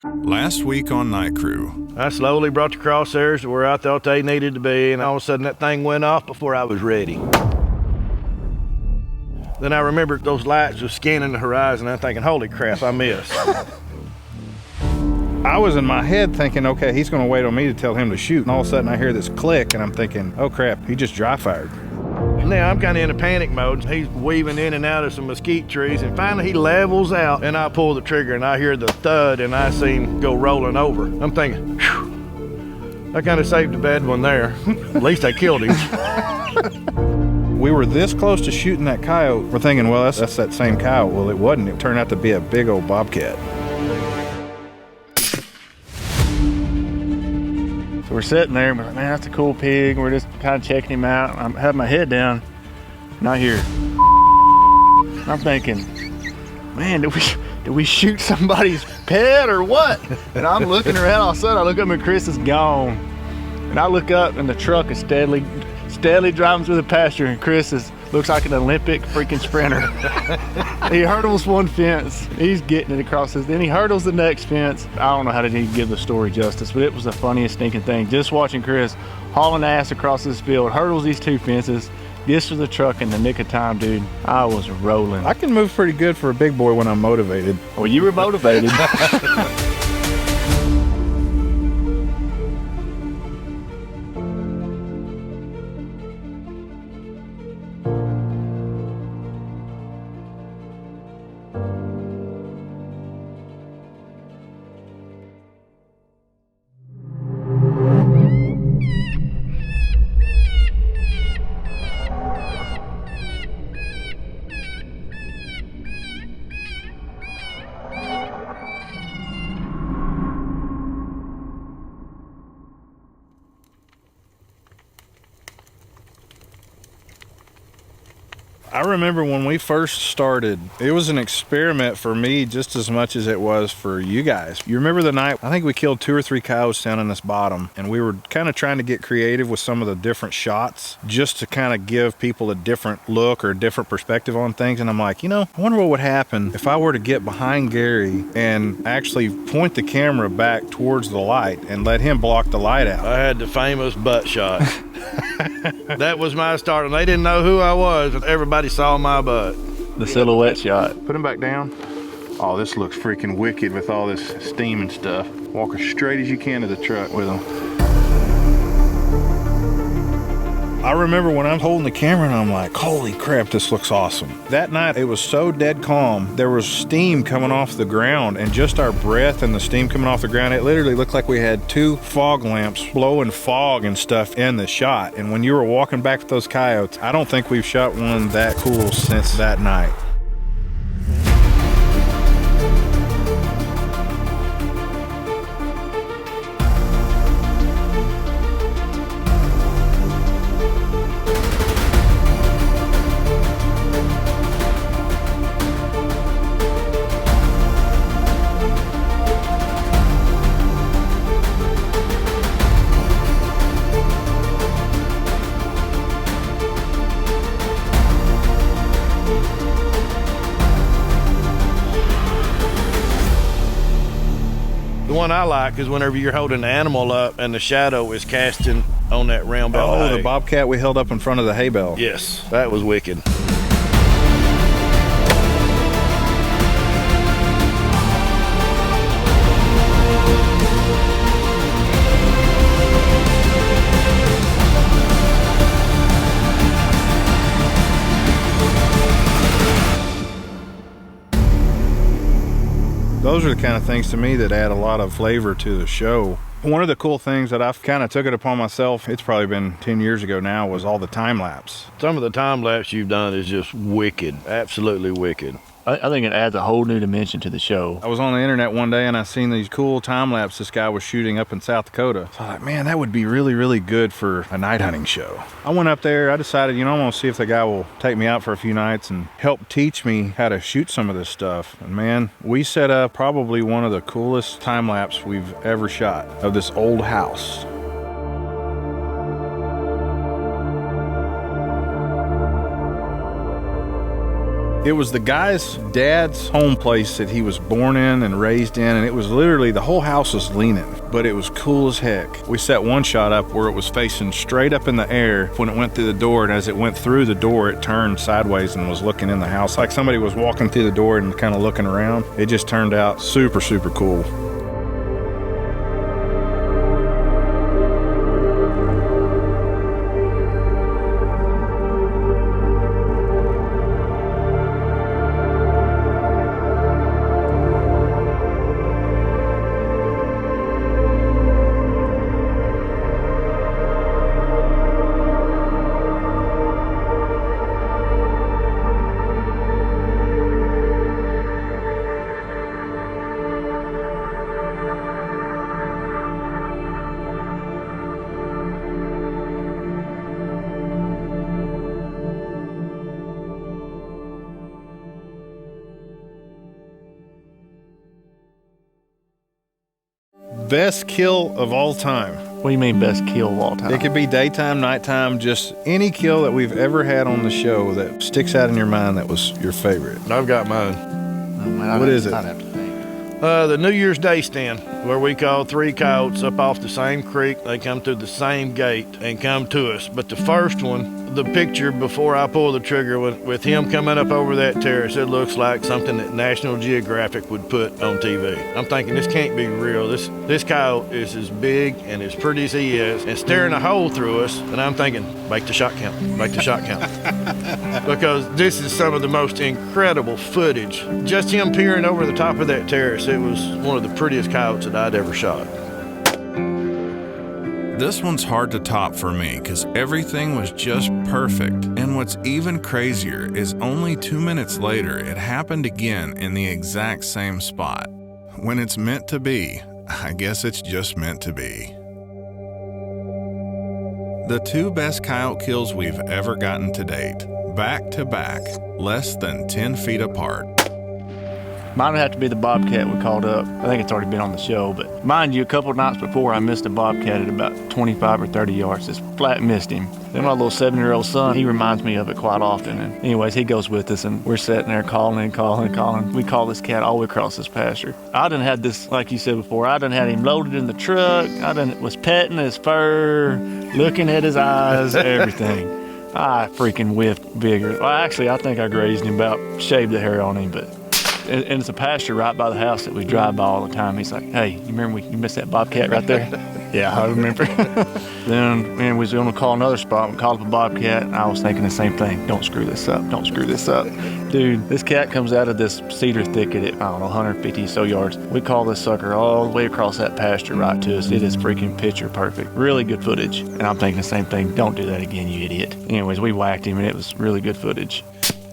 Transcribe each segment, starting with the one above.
Last week on Night Crew. I slowly brought the crosshairs to where I thought they needed to be, and all of a sudden that thing went off before I was ready. Then I remembered those lights were scanning the horizon, and I'm thinking, holy crap, I missed. I was in my head thinking, okay, he's gonna wait on me to tell him to shoot, and all of a sudden I hear this click, and I'm thinking, oh crap, he just dry fired. Now I'm kind of in a panic mode. He's weaving in and out of some mesquite trees, and finally he levels out, and I pull the trigger, and I hear the thud, and I see him go rolling over. I'm thinking, phew, I kind of saved a bad one there. At least I killed him. We were this close to shooting that coyote. We're thinking, well, that's that same coyote. Well, it wasn't. It turned out to be a big old bobcat. So we're sitting there, and we're like, man, that's a cool pig. We're just kind of checking him out. I have my head down, and I hear, I'm thinking, man, did we shoot somebody's pet or what? And I'm looking around, all of a sudden I look up and Chris is gone. And I look up and the truck is steadily driving through the pasture, and Chris looks like an Olympic freaking sprinter. He hurdles one fence, he's getting it across then he hurdles the next fence. I don't know how to even give the story justice, but it was the funniest stinking thing. Just watching Chris hauling ass across this field, hurdles these two fences, gets to the truck in the nick of time, dude. I was rolling. I can move pretty good for a big boy when I'm motivated. Well, you were motivated. I remember when we first started, it was an experiment for me just as much as it was for you guys. You remember the night, I think we killed 2 or 3 coyotes down in this bottom, and we were kind of trying to get creative with some of the different shots just to kind of give people a different look or a different perspective on things. And I'm like, you know, I wonder what would happen if I were to get behind Gary and actually point the camera back towards the light and let him block the light out. I had the famous butt shot. That was my start, and they didn't know who I was. Everybody saw my butt. The silhouette shot. Put him back down. Oh, this looks freaking wicked with all this steam and stuff. Walk as straight as you can to the truck with him. I remember when I'm holding the camera and I'm like, holy crap, this looks awesome. That night, it was so dead calm. There was steam coming off the ground, and just our breath and the steam coming off the ground, it literally looked like we had 2 fog lamps blowing fog and stuff in the shot. And when you were walking back with those coyotes, I don't think we've shot one that cool since that night. The one I like is whenever you're holding the animal up and the shadow is casting on that round bale. Oh, the bobcat we held up in front of the hay bale. Yes, that was wicked. Those are the kind of things to me that add a lot of flavor to the show. One of the cool things that I've kind of took it upon myself, it's probably been 10 years ago now, was all the time-lapse. Some of the time-lapse you've done is just wicked, absolutely wicked. I think it adds a whole new dimension to the show. I was on the internet one day and I seen these cool time-lapse this guy was shooting up in South Dakota. So I thought, man, that would be really, really good for a night hunting show. I went up there, I decided, you know, I'm gonna see if the guy will take me out for a few nights and help teach me how to shoot some of this stuff. And man, we set up probably one of the coolest time-lapse we've ever shot of this old house. It was the guy's dad's home place that he was born in and raised in, and it was literally, the whole house was leaning, but it was cool as heck. We set one shot up where it was facing straight up in the air when it went through the door, and as it went through the door, it turned sideways and was looking in the house like somebody was walking through the door and kind of looking around. It just turned out super, super cool. Best kill of all time. What do you mean best kill of all time? It could be daytime, nighttime, just any kill that we've ever had on the show that sticks out in your mind that was your favorite. I've got mine. Oh, man, What is it? I'd have to think. The New Year's Day stand, where we call 3 coyotes up off the same creek. They come through the same gate and come to us. But the first one, the picture before I pull the trigger with him coming up over that terrace, it looks like something that National Geographic would put on TV. I'm thinking this can't be real. This coyote is as big and as pretty as he is and staring a hole through us. And I'm thinking, make the shot count, make the shot count. Because this is some of the most incredible footage. Just him peering over the top of that terrace, it was one of the prettiest coyotes that I'd ever shot. This one's hard to top for me because everything was just perfect. And what's even crazier is only 2 minutes later, it happened again in the exact same spot. When it's meant to be, I guess it's just meant to be. The 2 best coyote kills we've ever gotten to date, back to back, less than 10 feet apart. Mine would have to be the bobcat we called up. I think it's already been on the show, but mind you, a couple of nights before I missed a bobcat at about 25 or 30 yards. Just flat missed him. Then my little 7-year-old son, he reminds me of it quite often. And anyways, he goes with us and we're sitting there calling and calling and calling. We call this cat all the way across this pasture. I done had this, like you said before, I done had him loaded in the truck. I done was petting his fur, looking at his eyes, everything. I freaking whiffed vigor. Well, actually, I think I grazed him about, shaved the hair on him, but. And it's a pasture right by the house that we drive by all the time. He's like, hey, you remember you missed that bobcat right there? Yeah, I remember. Then we was going to call another spot. We called up a bobcat, and I was thinking the same thing. Don't screw this up. Don't screw this up. Dude, this cat comes out of this cedar thicket at, I don't know, 150 so yards. We call this sucker all the way across that pasture right to us. It is freaking picture perfect. Really good footage. And I'm thinking the same thing. Don't do that again, you idiot. Anyways, we whacked him, and it was really good footage.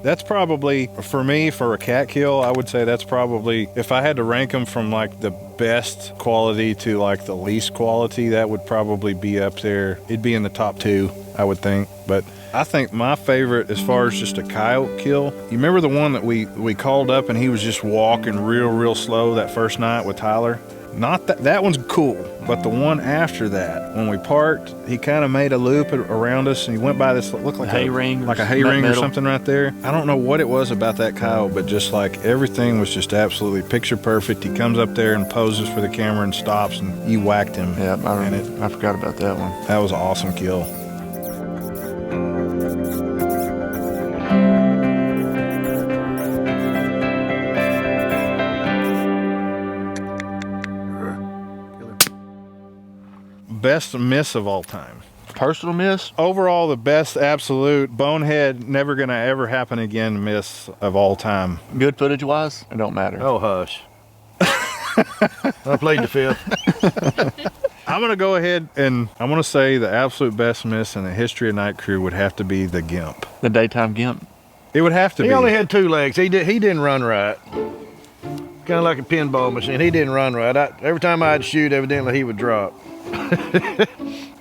That's probably, for me, for a cat kill, I would say that's probably, if I had to rank them from like the best quality to like the least quality, that would probably be up there. It'd be in the top 2, I would think. But I think my favorite as far as just a coyote kill, you remember the one that we called up and he was just walking real slow that first night with Tyler? Not that one's cool, but the one after that, when we parked, he kind of made a loop around us and he went by this, looked like hay ring or something right there. I don't know what it was about that coyote, but just like everything was just absolutely picture perfect. He comes up there and poses for the camera and stops, and you whacked him. Yeah, I forgot about that one. That was an awesome kill. Best miss of all time. Personal miss? Overall, the best absolute bonehead, never gonna ever happen again miss of all time. Good footage wise? It don't matter. Oh, hush. I played the 5th. I'm gonna go ahead and I'm gonna say the absolute best miss in the history of Night Crew would have to be the gimp. The daytime gimp? It would have to be. He only had 2 legs. He didn't run right. Kind of like a pinball machine. He didn't run right. Every time I'd shoot, evidently he would drop.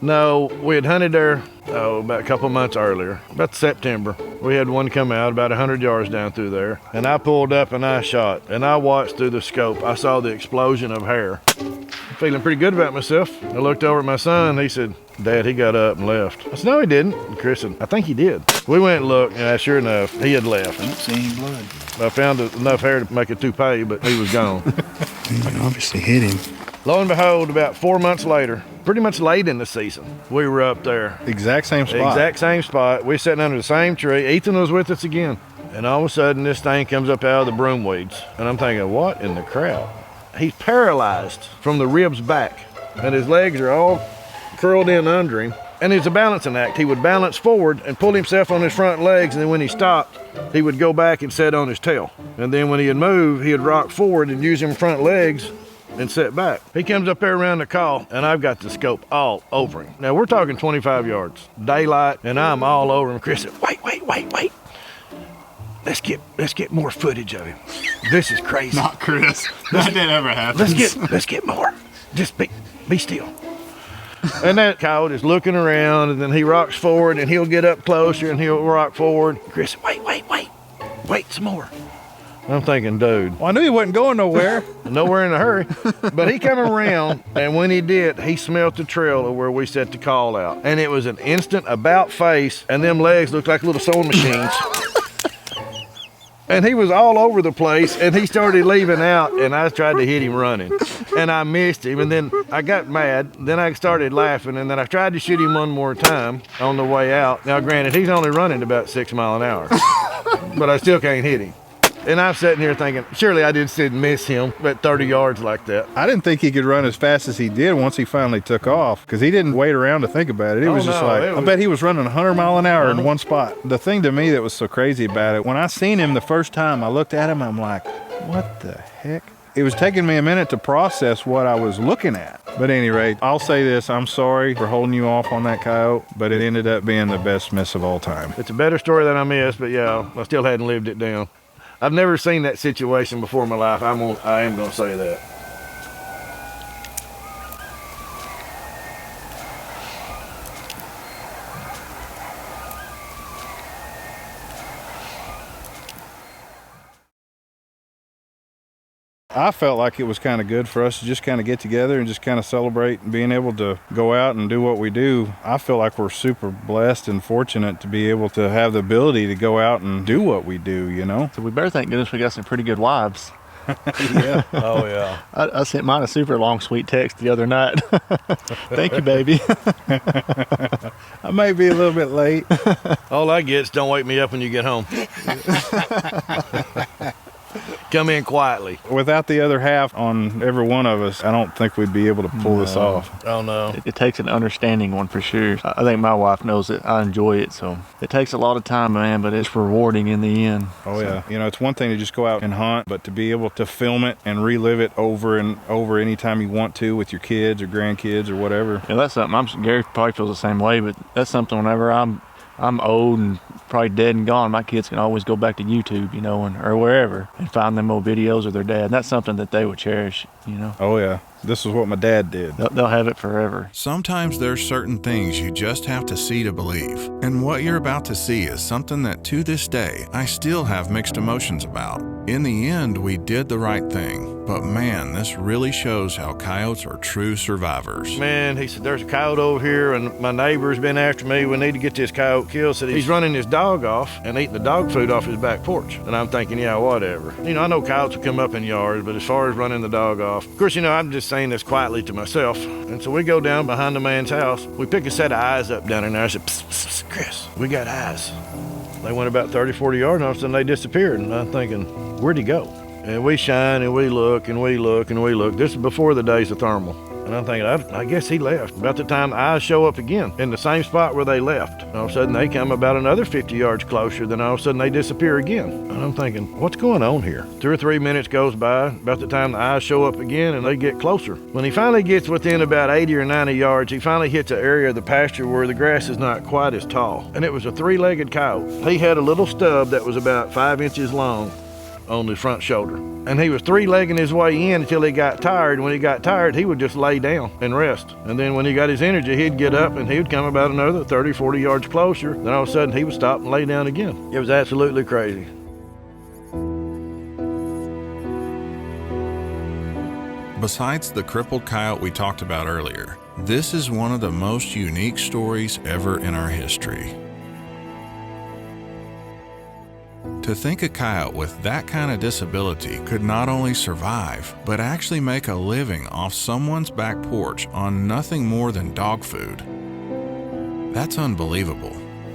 No, we had hunted there about a couple months earlier, about September. We had one come out about 100 yards down through there, and I pulled up and I shot, and I watched through the scope. I saw the explosion of hair. feeling pretty good about myself. I looked over at my son. He said, Dad, he got up and left. I said, no, he didn't. And Chris said, I think he did. We went and looked, and sure enough, he had left. I don't see any blood. I found enough hair to make a toupee, but he was gone. You obviously hit him. Lo and behold, about 4 months later, pretty much late in the season, we were up there. Exact same spot. Exact same spot. We sitting under the same tree. Ethan was with us again. And all of a sudden, this thing comes up out of the broom weeds. And I'm thinking, what in the crowd? He's paralyzed from the ribs back. And his legs are all curled in under him. And it's a balancing act. He would balance forward and pull himself on his front legs. And then when he stopped, he would go back and sit on his tail. And then when he'd move, he'd rock forward and use him front legs and sit back. He comes up there around the call, and I've got the scope all over him. Now, we're talking 25 yards, daylight, and I'm all over him. Chris said, wait. Let's get more footage of him. This is crazy. Not Chris. That didn't ever happen. Let's get more. Just be still. And that coyote is looking around, and then he rocks forward, and he'll get up closer, and he'll rock forward. Chris, wait some more. I'm thinking, dude. Well, I knew he wasn't going nowhere. Nowhere in a hurry. But he come around, and when he did, he smelt the trail of where we set the call out. And it was an instant about face, and them legs looked like little sewing machines. And he was all over the place, and he started leaving out, and I tried to hit him running. And I missed him, and then I got mad. Then I started laughing, and then I tried to shoot him one more time on the way out. Now, granted, he's only running about 6 miles an hour, but I still can't hit him. And I'm sitting here thinking, surely I didn't miss him at 30 yards like that. I didn't think he could run as fast as he did once he finally took off, because he didn't wait around to think about it. It was just like, I bet he was running 100 miles an hour in one spot. The thing to me that was so crazy about it, when I seen him the first time, I looked at him, I'm like, what the heck? It was taking me a minute to process what I was looking at. But at any rate, I'll say this, I'm sorry for holding you off on that coyote, but it ended up being the best miss of all time. It's a better story than I missed, but yeah, I still hadn't lived it down. I've never seen that situation before in my life. I am gonna say that. I felt like it was kind of good for us to just kind of get together and just kind of celebrate and being able to go out and do what we do. I feel like we're super blessed and fortunate to be able to have the ability to go out and do what we do, you know? So we better thank goodness we got some pretty good wives. Yeah. Oh, yeah. I sent mine a super long, sweet text the other night. Thank you, baby. I may be a little bit late. All I get is don't wake me up when you get home. Come in quietly. Without the other half on every one of us, I don't think we'd be able to pull this off. Oh, no. It takes an understanding one for sure. I think my wife knows it. I enjoy it, so it takes a lot of time, man, but it's rewarding in the end. Oh, yeah. You know, it's one thing to just go out and hunt, but to be able to film it and relive it over and over anytime you want to with your kids or grandkids or whatever. Yeah, that's something. Gary probably feels the same way, but that's something whenever I'm old and probably dead and gone, my kids can always go back to YouTube, you know, or wherever and find them old videos of their dad. And that's something that they would cherish, you know. Oh, yeah. This is what my dad did. They'll have it forever. Sometimes there's certain things you just have to see to believe. And what you're about to see is something that to this day, I still have mixed emotions about. In the end, we did the right thing. But man, this really shows how coyotes are true survivors. Man, he said, there's a coyote over here, and my neighbor's been after me. We need to get this coyote killed. Said he's running his dog off and eating the dog food off his back porch. And I'm thinking, yeah, whatever. You know, I know coyotes will come up in yards, but as far as running the dog off, of course, you know, I'm just saying this quietly to myself. And so we go down behind the man's house. We pick a set of eyes up down in there. I said, psst, psst, psst, Chris, we got eyes. They went about 30, 40 yards, and all of a sudden they disappeared. And I'm thinking, where'd he go? And we shine, and we look, and we look, and we look. This is before the days of thermal. And I'm thinking, I guess he left. About the time the eyes show up again in the same spot where they left. And all of a sudden they come about another 50 yards closer, then all of a sudden they disappear again. And I'm thinking, what's going on here? 2 or 3 minutes goes by, about the time the eyes show up again, and they get closer. When he finally gets within about 80 or 90 yards, he finally hits an area of the pasture where the grass is not quite as tall. And it was a 3-legged coyote. He had a little stub that was about 5 inches long on the front shoulder. And he was 3-legging his way in until he got tired. When he got tired, he would just lay down and rest. And then when he got his energy, he'd get up and he would come about another 30, 40 yards closer. Then all of a sudden he would stop and lay down again. It was absolutely crazy. Besides the crippled coyote we talked about earlier, this is one of the most unique stories ever in our history. To think a coyote with that kind of disability could not only survive, but actually make a living off someone's back porch on nothing more than dog food. That's unbelievable.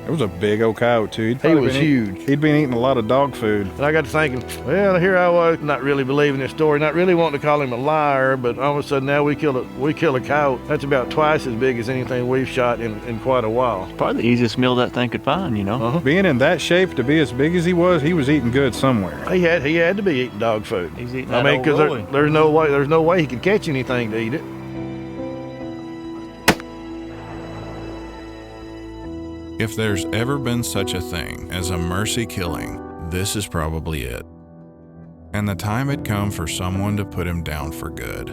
It was a big old coyote too. He was huge. He'd been eating a lot of dog food. And I got to thinking, well, here I was, not really believing this story, not really wanting to call him a liar, but all of a sudden now we kill a coyote. That's about twice as big as anything we've shot in quite a while. Probably the easiest meal that thing could find, you know? Being in that shape to be as big as he was eating good somewhere. He had to be eating dog food. He's eating I that mean, old because Roy. there's no way he could catch anything to eat it. If there's ever been such a thing as a mercy killing, this is probably it. And the time had come for someone to put him down for good.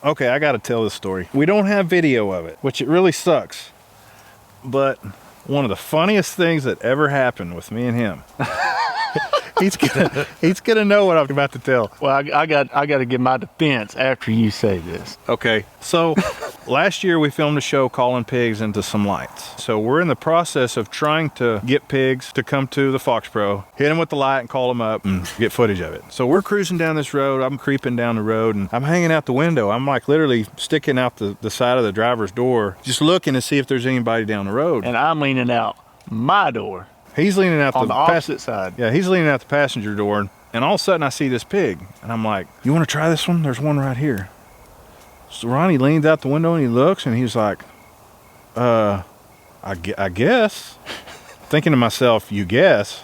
Okay, I gotta tell this story. We don't have video of it, which it really sucks. But one of the funniest things that ever happened with me and him. He's gonna know what I'm about to tell. Well, I got to give my defense after you say this. Okay, so last year we filmed a show calling pigs into some lights. So we're in the process of trying to get pigs to come to the Fox Pro, hit them with the light and call them up and get footage of it. So we're cruising down this road. I'm creeping down the road and I'm hanging out the window. I'm like literally sticking out the side of the driver's door, just looking to see if there's anybody down the road. And I'm leaning out my door. He's leaning out on the opposite side. Yeah, he's leaning out the passenger door, and all of a sudden I see this pig, and I'm like, "You want to try this one? There's one right here." So Ronnie leans out the window and he looks, and he's like, I guess." Thinking to myself, "You guess?"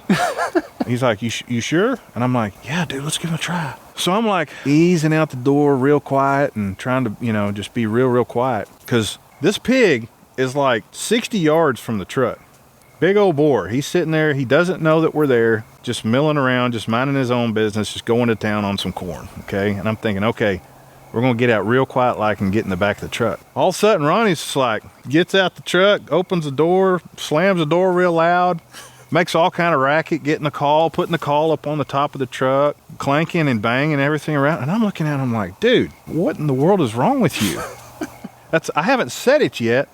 He's like, "You sure?" And I'm like, "Yeah, dude, let's give it a try." So I'm like easing out the door real quiet and trying to, just be real quiet, because this pig is like 60 yards from the truck. Big old boar. He's sitting there. He doesn't know that we're there, just milling around, just minding his own business, just going to town on some corn, okay? And I'm thinking, okay, we're going to get out real quiet like and get in the back of the truck. All of a sudden, Ronnie's just like, gets out the truck, opens the door, slams the door real loud, makes all kind of racket, getting the call, putting the call up on the top of the truck, clanking and banging everything around. And I'm looking at him like, dude, what in the world is wrong with you? I haven't said it yet.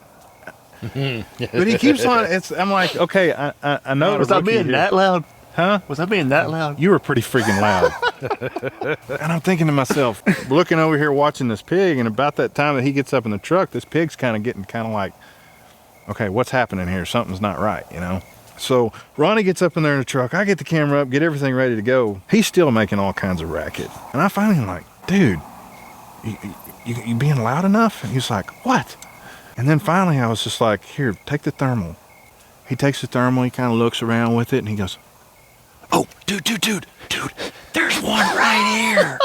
But he keeps on. I'm like, okay, I know. Was I being that loud? Huh? Was I being that loud? You were pretty freaking loud. And I'm thinking to myself, looking over here watching this pig, and about that time that he gets up in the truck, this pig's kind of getting like, okay, what's happening here? Something's not right, So Ronnie gets up in there in the truck. I get the camera up, get everything ready to go. He's still making all kinds of racket. And I finally am like, dude, you being loud enough? And he's like, what? And then finally I was just like, here, take the thermal. He takes the thermal, he kind of looks around with it, and he goes, oh, dude, there's one right here.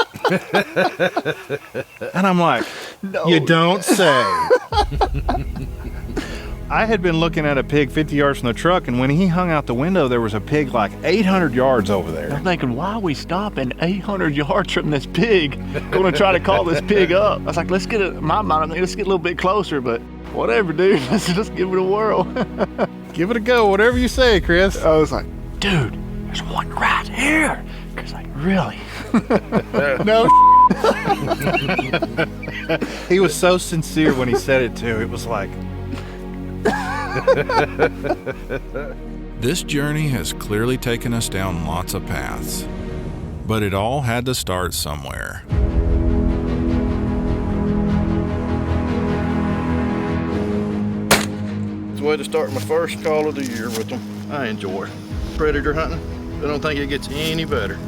And I'm like, no, you don't say. I had been looking at a pig 50 yards from the truck, and when he hung out the window, there was a pig like 800 yards over there. I'm thinking, why are we stopping 800 yards from this pig? Going to try to call this pig up. I was like, let's get a little bit closer, but whatever, dude. Let's just give it a whirl. Give it a go, whatever you say, Chris. I was like, dude, there's one right here. Chris like, really? No. He was so sincere when he said it too. It was like, this journey has clearly taken us down lots of paths, but it all had to start somewhere. It's a way to start my first call of the year with them. I enjoy it. Predator hunting, I don't think it gets any better.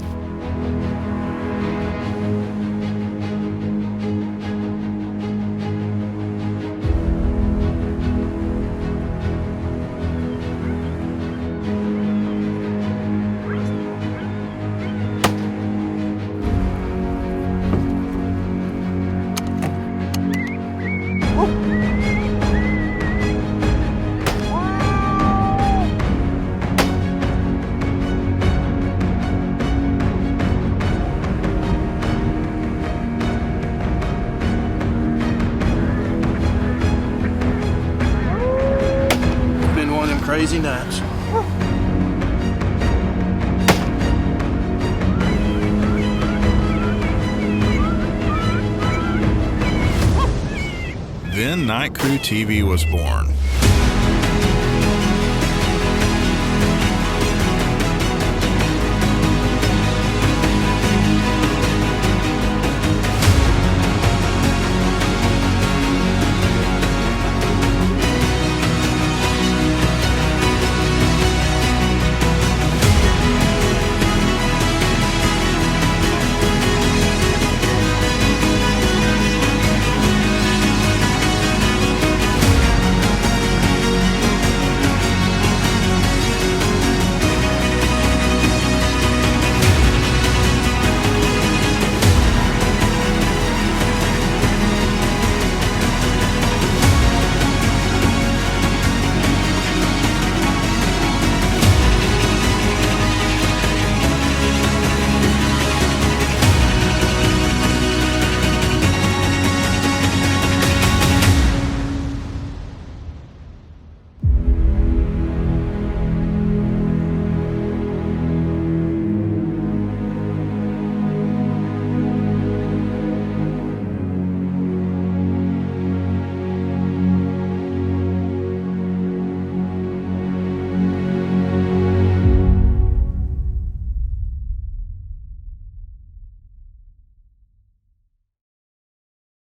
Then Night Crew TV was born.